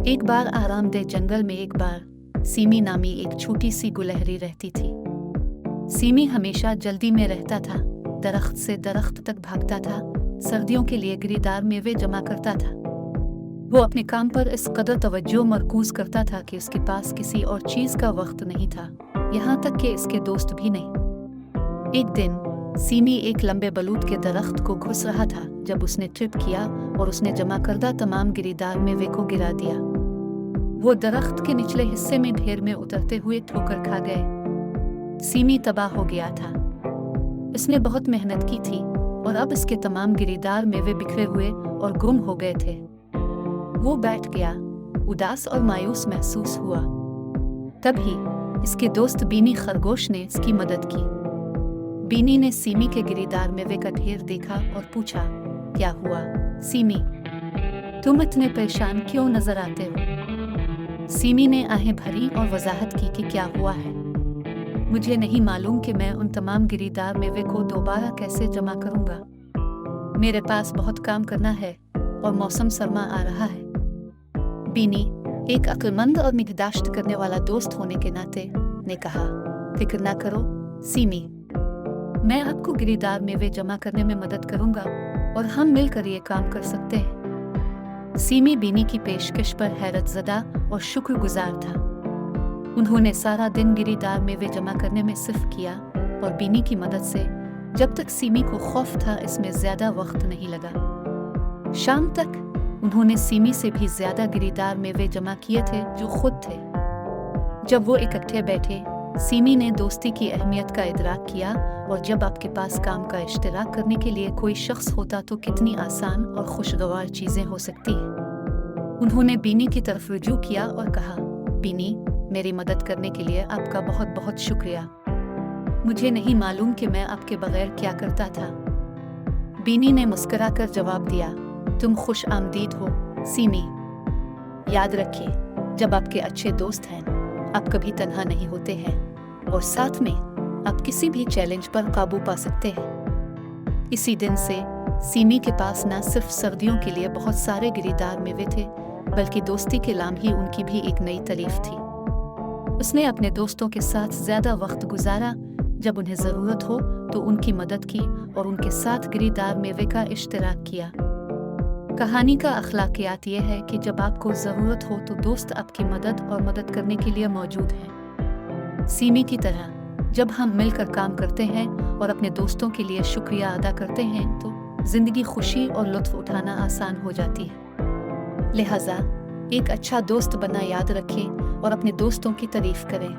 एक बार आरामदेह जंगल में एक बार सीमी नामी एक छोटी सी गुलहरी रहती थी। सीमी हमेशा जल्दी में रहता था, दरख्त से दरख्त तक भागता था, सर्दियों के लिए गिरीदार मेवे जमा करता था। वो अपने काम पर इस कदर तवज्जो मरकूज करता था कि उसके पास किसी और चीज का वक्त नहीं था, यहाँ तक कि इसके दोस्त भी नहीं। एक दिन सीमी एक लंबे बलूत के दरख्त को घुस रहा था जब उसने ट्रिप किया और उसने जमा करदा तमाम गिरीदार मेवे को गिरा दिया। वो दरख्त के निचले हिस्से में ढेर में उतरते हुए ठोकर खा गए। सीमी तबाह हो गया था। इसने बहुत मेहनत की थी और अब इसके तमाम गिरीदार मेवे बिखरे हुए और गुम हो गए थे। वो बैठ गया, उदास और मायूस महसूस हुआ। तभी इसके दोस्त बीनी खरगोश ने इसकी मदद की। बीनी ने सीमी के गिरीदार मेवे का ढेर देखा और पूछा, क्या हुआ सीमी, तुम इतने परेशान क्यों नजर आते हो? सीमी ने आहें भरी और वजाहत की कि क्या हुआ है। मुझे नहीं मालूम कि मैं उन तमाम गिरीदार मेवे को दोबारा कैसे जमा करूंगा। मेरे पास बहुत काम करना है और मौसम सरमा आ रहा है। बीनी, एक अक्लमंद और निगहदाश्त करने वाला दोस्त होने के नाते, ने कहा, फिक्र ना करो सीमी, मैं आपको गिरीदार मेवे जमा करने में मदद करूंगा और हम मिलकर ये काम कर सकते हैं। सीमी बीनी की पेशकश पर हैरतज़दा और शुक्रगुजार था। उन्होंने सारा दिन गिरीदार मेवे जमा करने में सिर्फ किया और बीनी की मदद से जब तक सीमी को खौफ था इसमें ज्यादा वक्त नहीं लगा। शाम तक उन्होंने सीमी से भी ज्यादा गिरीदार मेवे जमा किए थे जो खुद थे। जब वो इकट्ठे बैठे, सीमी ने दोस्ती की अहमियत का इदराक किया और जब आपके पास काम का इश्तिराक करने के लिए कोई शख्स होता तो कितनी आसान और खुशगवार चीजें हो सकती हैं। उन्होंने बीनी की तरफ रुजू किया और कहा, बीनी, मेरी मदद करने के लिए आपका बहुत बहुत शुक्रिया। मुझे नहीं मालूम कि मैं आपके बगैर क्या करता था। बीनी ने मुस्कुराकर जवाब दिया, तुम खुश आमदीद हो सीमी। याद रखिए, जब आपके अच्छे दोस्त हैं आप कभी तन्हा नहीं होते हैं और साथ में आप किसी भी चैलेंज पर काबू पा सकते हैं। इसी दिन से सीमी के पास न सिर्फ सर्दियों के लिए बहुत सारे गिरीदार मेवे थे, बल्कि दोस्ती के नाम ही उनकी भी एक नई तारीफ थी। उसने अपने दोस्तों के साथ ज्यादा वक्त गुजारा, जब उन्हें जरूरत हो तो उनकी मदद की और उनके साथ गिरीदार मेवे का इश्तिराक किया। कहानी का अखलाकियात यह है कि जब आपको ज़रूरत हो तो दोस्त आपकी मदद और मदद करने के लिए मौजूद हैं। सीमी की तरह जब हम मिलकर काम करते हैं और अपने दोस्तों के लिए शुक्रिया अदा करते हैं तो ज़िंदगी खुशी और लुत्फ़ उठाना आसान हो जाती है। लिहाजा एक अच्छा दोस्त बनना याद रखें और अपने दोस्तों की तारीफ़ करें।